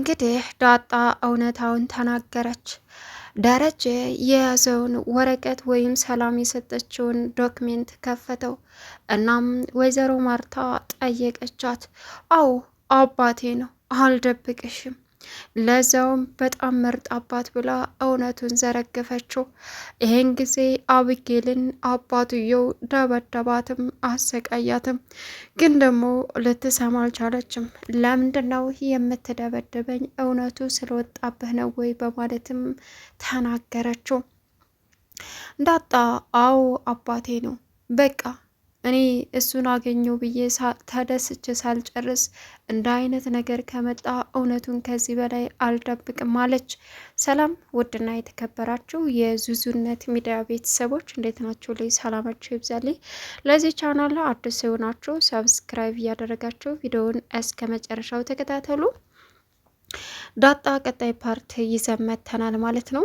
እንግዲህ ዳጣ እውነታውን ተናገረች። ደረጀ የያዘውን ወረቀት ወይም ሰላም የሰጠችውን ዶክሜንት ከፈተው። እናም ወይዘሮ ማርታ ጠየቀቻት። አዎ አባቴ ነው፣ አልደብቅሽም፣ ለዛውም በጣም ምርጥ አባት ብላ እውነቱን ዘረገፈችው። ይህን ጊዜ አብጌልን አባትየው ደበደባትም አሰቃያትም። ግን ደግሞ ልትሰማ አልቻለችም። ለምንድን ነው የምትደበድበኝ? እውነቱ ስለወጣብህ ነው ወይ? በማለትም ተናገረችው። ዳጣ አዎ አባቴ ነው፣ በቃ እኔ እሱን አገኘው ብዬ ተደስቼ ሳልጨርስ እንደ አይነት ነገር ከመጣ እውነቱን ከዚህ በላይ አልደብቅም አለች። ሰላም ውድና የተከበራችሁ የዙዙነት ሚዲያ ቤተሰቦች እንዴት ናችሁ? ላይ ሰላማችሁ ይብዛልኝ። ለዚህ ቻናል አዲስ የሆናችሁ ሰብስክራይብ እያደረጋችሁ ቪዲዮውን እስከ መጨረሻው ተከታተሉ። ዳጣ ቀጣይ ፓርት ይዘን መጥተናል ማለት ነው።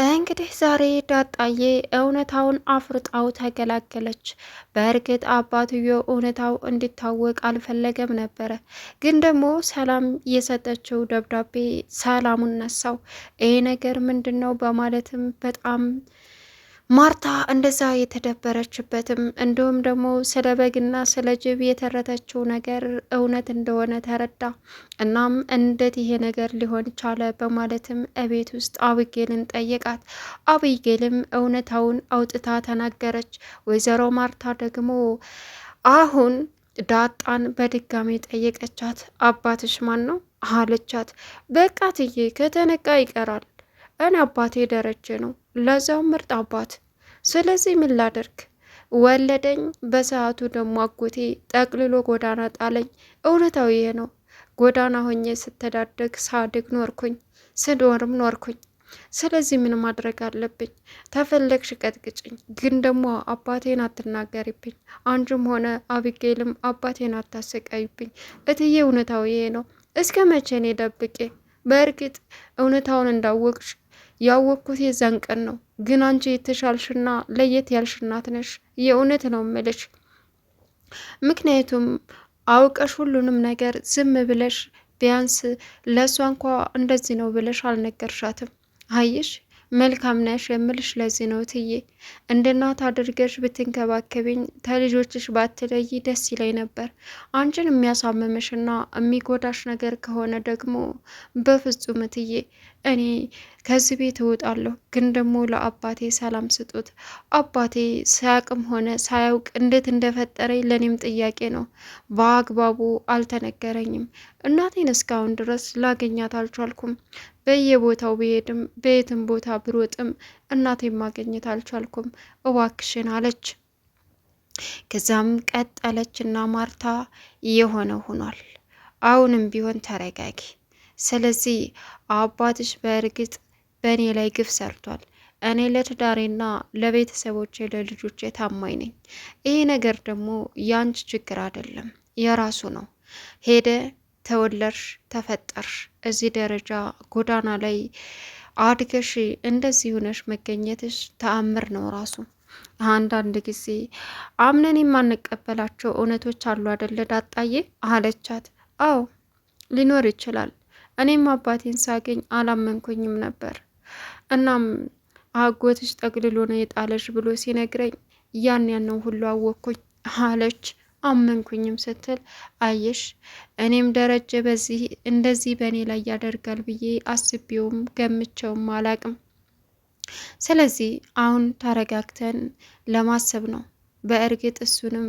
እንግዲህ ዛሬ ዳጣዬ እውነታውን አፍርጣው ተገላገለች። በእርግጥ አባትየው እውነታው እንዲታወቅ አልፈለገም ነበረ፣ ግን ደግሞ ሰላም የሰጠችው ደብዳቤ ሰላሙን ነሳው። ይሄ ነገር ምንድን ነው በማለትም በጣም ማርታ እንደዛ የተደበረችበትም እንዲሁም ደግሞ ስለ በግና ስለ ጅብ የተረተችው ነገር እውነት እንደሆነ ተረዳ። እናም እንዴት ይሄ ነገር ሊሆን ቻለ በማለትም እቤት ውስጥ አብጌልን ጠየቃት። አብጌልም እውነታውን አውጥታ ተናገረች። ወይዘሮ ማርታ ደግሞ አሁን ዳጣን በድጋሚ ጠየቀቻት። አባትሽ ማን ነው አለቻት። በቃ ትዬ ከተነቃ ይቀራል፣ እኔ አባቴ ደረጀ ነው፣ ለዛው ምርጥ አባት። ስለዚህ ምን ላደርግ? ወለደኝ፣ በሰዓቱ ደግሞ አጎቴ ጠቅልሎ ጎዳና ጣለኝ። እውነታው ይሄ ነው። ጎዳና ሆኜ ስተዳደግ ሳድግ ኖርኩኝ፣ ስኖርም ኖርኩኝ። ስለዚህ ምን ማድረግ አለብኝ? ተፈለግሽ ቀጥቅጭኝ፣ ግን ደግሞ አባቴን አትናገሪብኝ። አንቺም ሆነ አቢጌልም አባቴን አታሰቃዩብኝ። እትዬ እውነታው ይሄ ነው። እስከ መቼ እኔ ደብቄ? በእርግጥ እውነታውን እንዳወቅሽ ያወቅኩት የዛን ቀን ነው። ግን አንቺ የተሻልሽና ለየት ያልሽ እናት ነሽ። የእውነት ነው ምልሽ። ምክንያቱም አውቀሽ ሁሉንም ነገር ዝም ብለሽ ቢያንስ ለእሷ እንኳ እንደዚህ ነው ብለሽ አልነገርሻትም። አየሽ መልካም ነሽ የምልሽ ለዚህ ነው ትዬ። እንደ እናት አድርገሽ ብትንከባከቢኝ ተልጆችሽ ባትለይ ደስ ይለኝ ነበር። አንቺን የሚያሳምምሽና የሚጎዳሽ ነገር ከሆነ ደግሞ በፍጹም ትዬ እኔ ከዚህ ቤት እወጣለሁ። ግን ደግሞ ለአባቴ ሰላም ስጡት። አባቴ ሳያውቅም ሆነ ሳያውቅ እንዴት እንደፈጠረኝ ለእኔም ጥያቄ ነው። በአግባቡ አልተነገረኝም። እናቴን እስካሁን ድረስ ላገኛት አልቻልኩም። በየቦታው ብሄድም በየትም ቦታ ብሮጥም እናቴን ማግኘት አልቻልኩም። እባክሽን አለች። ከዛም ቀጠለችና ማርታ የሆነ ሆኗል። አሁንም ቢሆን ተረጋጊ። ስለዚህ አባትሽ በእርግጥ በእኔ ላይ ግፍ ሰርቷል። እኔ ለትዳሬና ለቤተሰቦቼ ለልጆቼ ታማኝ ነኝ። ይህ ነገር ደግሞ ያንቺ ችግር አይደለም፣ የራሱ ነው። ሄደ ተወለድሽ፣ ተፈጠርሽ፣ እዚህ ደረጃ ጎዳና ላይ አድገሽ እንደዚህ ሆነሽ መገኘትሽ ተአምር ነው ራሱ። አንዳንድ ጊዜ አምነን የማንቀበላቸው እውነቶች አሉ አደለ ዳጣዬ አለቻት። አዎ ሊኖር ይችላል። እኔም አባቴን ሳገኝ አላመንኩኝም ነበር። እናም አጎትሽ ጠቅልሎ ነው የጣለሽ ብሎ ሲነግረኝ ያንን ሁሉ አወቅኩኝ አለች። አመንኩኝም ስትል አየሽ፣ እኔም ደረጀ በዚህ እንደዚህ በእኔ ላይ ያደርጋል ብዬ አስቤውም ገምቼውም አላቅም። ስለዚህ አሁን ተረጋግተን ለማሰብ ነው። በእርግጥ እሱንም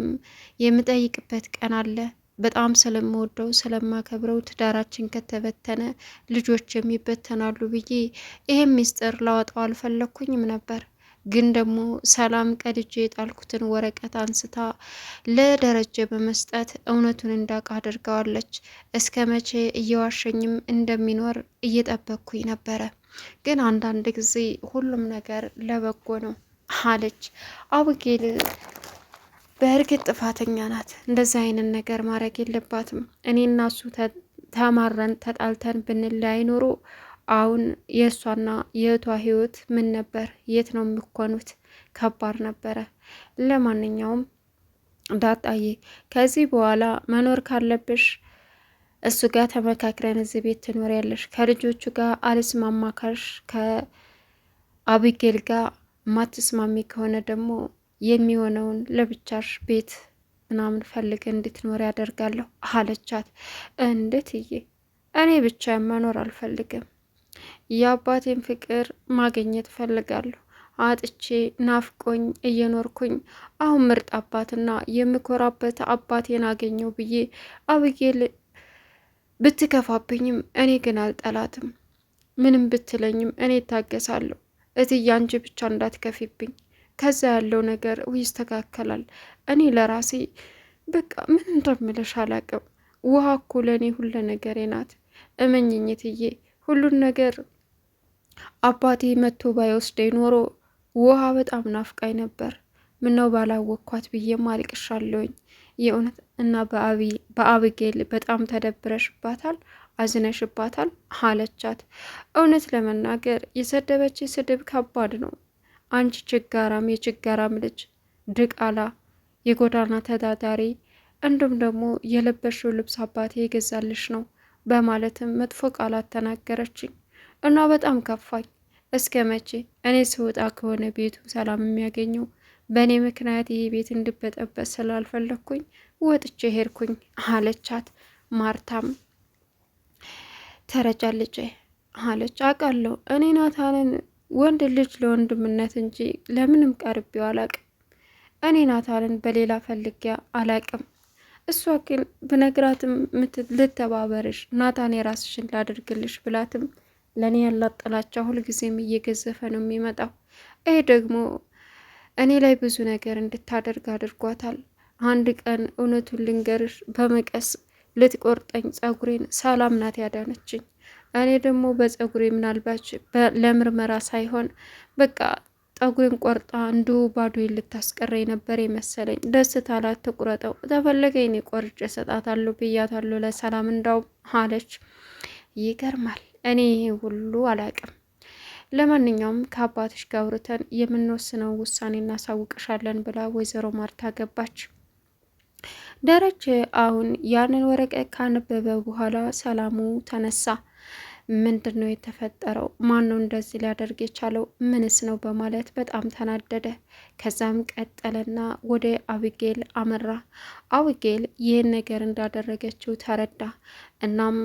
የምጠይቅበት ቀን አለ። በጣም ስለምወደው ስለማከብረው ትዳራችን ከተበተነ ልጆችም ይበተናሉ ብዬ ይሄም ሚስጥር ላወጣው አልፈለኩኝም ነበር። ግን ደግሞ ሰላም ቀድጄ የጣልኩትን ወረቀት አንስታ ለደረጀ በመስጠት እውነቱን እንዳውቅ አድርገዋለች። እስከ መቼ እየዋሸኝም እንደሚኖር እየጠበቅኩኝ ነበረ። ግን አንዳንድ ጊዜ ሁሉም ነገር ለበጎ ነው አለች አብጌል። በእርግጥ ጥፋተኛ ናት። እንደዚህ አይነት ነገር ማድረግ የለባትም። እኔ እና እሱ ተማረን ተጣልተን ብንለያይ ኖሮ አሁን የእሷና የእህቷ ህይወት ምን ነበር? የት ነው የሚኮኑት? ከባድ ነበረ። ለማንኛውም ዳጣዬ ከዚህ በኋላ መኖር ካለብሽ እሱ ጋር ተመካክረን እዚህ ቤት ትኖሪያለሽ፣ ከልጆቹ ጋር አልስማማ ካልሽ ከአቢጌል ጋር ማትስማሚ ከሆነ ደግሞ የሚሆነውን ለብቻሽ ቤት ምናምን ፈልገ እንድትኖር ያደርጋለሁ አለቻት። እንዴትዬ እኔ ብቻ መኖር አልፈልግም፣ የአባቴን ፍቅር ማግኘት ፈልጋለሁ። አጥቼ ናፍቆኝ እየኖርኩኝ አሁን ምርጥ አባትና የምኮራበት አባቴን አገኘው ብዬ አቢጌል ብትከፋብኝም እኔ ግን አልጠላትም። ምንም ብትለኝም እኔ እታገሳለሁ። እትዬ አንቺ ብቻ እንዳትከፊብኝ፣ ከዛ ያለው ነገር ይስተካከላል። እኔ ለራሴ በቃ ምን እንደምልሽ አላቅም። ውሃ እኮ ለእኔ ሁሉ ነገሬ ናት። እመኝኝ እትዬ፣ ሁሉን ነገር አባቴ መጥቶ ባይወስደኝ ኖሮ ውሃ በጣም ናፍቃኝ ነበር። ምነው ባላወቅኳት ብዬም አልቅሻለሁኝ የእውነት። እና በአቢጌል በጣም ተደብረሽባታል፣ አዝነሽባታል አለቻት። እውነት ለመናገር የሰደበች ስድብ ከባድ ነው። አንቺ ችጋራም፣ የችጋራም ልጅ፣ ድቃላ፣ የጎዳና ተዳዳሪ፣ እንዲሁም ደግሞ የለበሽው ልብስ አባቴ የገዛልሽ ነው በማለትም መጥፎ ቃላት ተናገረችኝ እና በጣም ከፋኝ። እስከ መቼ እኔ ስወጣ ከሆነ ቤቱ ሰላም የሚያገኘው? በእኔ ምክንያት ይህ ቤት እንድበጠበጥ ስላልፈለግኩኝ ወጥቼ ሄድኩኝ አለቻት። ማርታም ተረጃለች አለች። አውቃለሁ እኔ ናታንን ወንድ ልጅ ለወንድምነት እንጂ ለምንም ቀርቤው አላቅም። እኔ ናታንን በሌላ ፈልጊያ አላቅም። እሷ ግን ብነግራትም ልተባበርሽ፣ ናታን የራስሽን ላድርግልሽ ብላትም ለእኔ ያላት ጥላቻ ሁልጊዜም እየገዘፈ ነው የሚመጣው። ይህ ደግሞ እኔ ላይ ብዙ ነገር እንድታደርግ አድርጓታል። አንድ ቀን እውነቱን ልንገርሽ፣ በመቀስ ልትቆርጠኝ ጸጉሬን ሰላም ናት ያዳነችኝ። እኔ ደግሞ በጸጉሬ ምናልባች ለምርመራ ሳይሆን በቃ ጠጉሬን ቆርጣ እንዲሁ ባዶዬን ልታስቀረኝ ነበር የመሰለኝ። ደስታ ላት ትቁረጠው፣ ተፈለገ እኔ ቆርጬ እሰጣታለሁ ብያታለሁ ለሰላም እንዳውም አለች። ይገርማል። እኔ ይሄ ሁሉ አላቅም። ለማንኛውም ከአባትሽ ጋር አውርተን የምንወስነው ውሳኔ እናሳውቅሻለን ብላ ወይዘሮ ማርታ ገባች። ደረጀ አሁን ያንን ወረቀት ካነበበ በኋላ ሰላሙ ተነሳ። ምንድን ነው የተፈጠረው? ማን ነው እንደዚህ ሊያደርግ የቻለው? ምንስ ነው በማለት በጣም ተናደደ። ከዛም ቀጠለና ወደ አቢጌል አመራ። አቢጌል ይህን ነገር እንዳደረገችው ተረዳ። እናም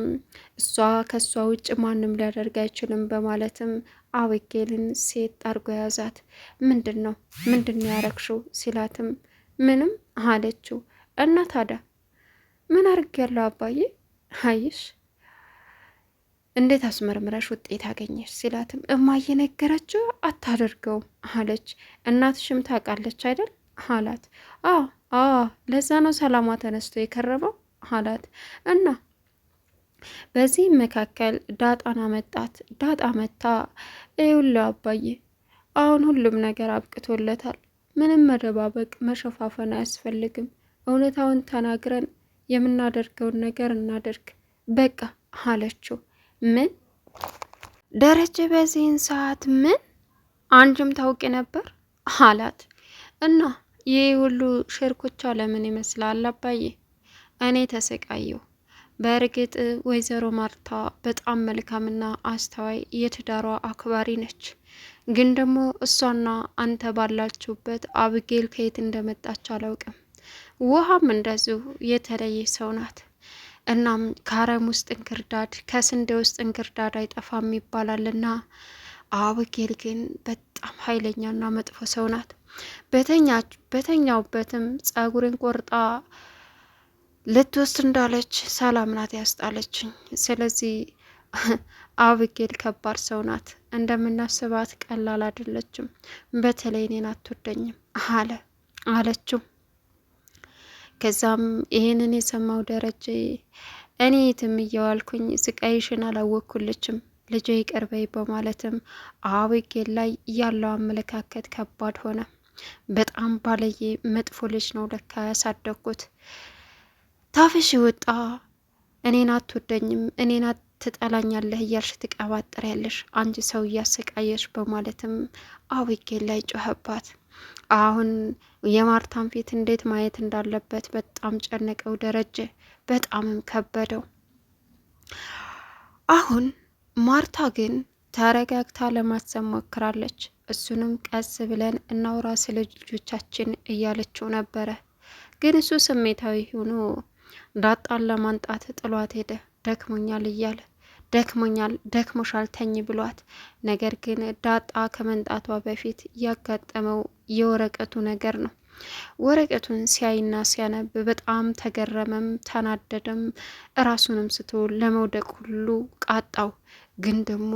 እሷ ከእሷ ውጭ ማንም ሊያደርግ አይችልም በማለትም አቢጌልን ሴት አድርጎ ያዛት። ምንድን ነው ያረግሽው ሲላትም ምንም አለችው። እና ታዲያ ምን አድርጌያለሁ አባዬ? አይሽ እንዴት አስመርምረሽ ውጤት አገኘሽ ሲላትም እማዬ ነገረችው አታደርገውም አለች። እናትሽም ታውቃለች አይደል አላት። ለዛ ነው ሰላሟ ተነስቶ የከረመው አላት። እና በዚህ መካከል ዳጣን አመጣት። ዳጣ መታ ይኸውልህ አባዬ አሁን ሁሉም ነገር አብቅቶለታል። ምንም መደባበቅ መሸፋፈን አያስፈልግም። እውነታውን ተናግረን የምናደርገውን ነገር እናደርግ በቃ አለችው። ምን ደረጀ በዚህን ሰዓት ምን አንቺም ታውቂ ነበር አላት። እና ይህ ሁሉ ሽርኩቻ ለምን ይመስላል አባዬ? እኔ ተሰቃየሁ። በእርግጥ ወይዘሮ ማርታ በጣም መልካምና አስተዋይ የትዳሯ አክባሪ ነች። ግን ደግሞ እሷና አንተ ባላችሁበት አቢጌል ከየት እንደመጣች አላውቅም። ውሃም እንደዚሁ የተለየ ሰው ናት። እናም ከአረም ውስጥ እንክርዳድ ከስንዴ ውስጥ እንክርዳድ አይጠፋም ይባላልና አቢጌል ግን በጣም ኃይለኛና መጥፎ ሰው ናት። በተኛውበትም ጸጉርን ቆርጣ ልትወስድ እንዳለች ሰላም ናት ያስጣለችኝ። ስለዚህ አቢጌል ከባድ ሰው ናት። እንደምናስባት ቀላል አይደለችም። በተለይ እኔን አትወደኝም አለችው። ከዛም ይሄንን የሰማው ደረጀ እኔ የትም እየዋልኩኝ ስቃይሽን አላወቅኩልችም ልጄ ይቅርበይ በማለትም አቢጌል ላይ ያለው አመለካከት ከባድ ሆነ። በጣም ባለየ መጥፎ ልጅ ነው ለካ ያሳደግኩት። ታፍሽ ወጣ እኔን አትወደኝም እኔን ትጠላኛለህ እያልሽ ትቀባጥሪያለሽ አንቺ ሰው እያሰቃየሽ በማለትም አቢጌል ላይ ጮኸባት። አሁን የማርታን ፊት እንዴት ማየት እንዳለበት በጣም ጨነቀው ደረጀ። በጣምም ከበደው። አሁን ማርታ ግን ተረጋግታ ለማሰብ ሞክራለች። እሱንም ቀስ ብለን እናውራ ስለ ልጆቻችን እያለችው ነበረ። ግን እሱ ስሜታዊ ሆኖ ዳጣን ለማንጣት ጥሏት ሄደ። ደክሞኛል እያለ ደክሞሻል ተኝ ብሏት። ነገር ግን ዳጣ ከመንጣቷ በፊት ያጋጠመው የወረቀቱ ነገር ነው። ወረቀቱን ሲያይና ሲያነብ በጣም ተገረመም ተናደደም። እራሱንም ስቶ ለመውደቅ ሁሉ ቃጣው። ግን ደግሞ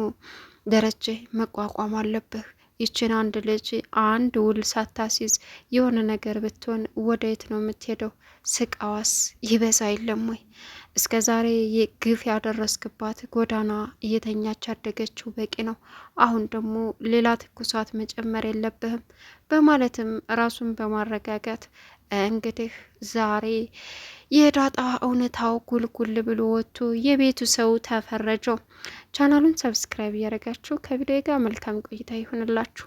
ደረጀ መቋቋም አለብህ። ይችን አንድ ልጅ አንድ ውል ሳታሲዝ የሆነ ነገር ብትሆን ወደየት ነው የምትሄደው? ስቃዋስ ይበዛ የለም ወይ? እስከ ዛሬ ግፍ ያደረስክባት ጎዳና እየተኛች ያደገችው በቂ ነው። አሁን ደግሞ ሌላ ትኩሳት መጨመር የለብህም በማለትም ራሱን በማረጋጋት እንግዲህ ዛሬ የዳጣ እውነታው ጉልጉል ብሎ ወጥቶ የቤቱ ሰው ተፈረጀው። ቻናሉን ሰብስክራይብ እያደረጋችሁ ከቪዲዮ ጋር መልካም ቆይታ ይሁንላችሁ።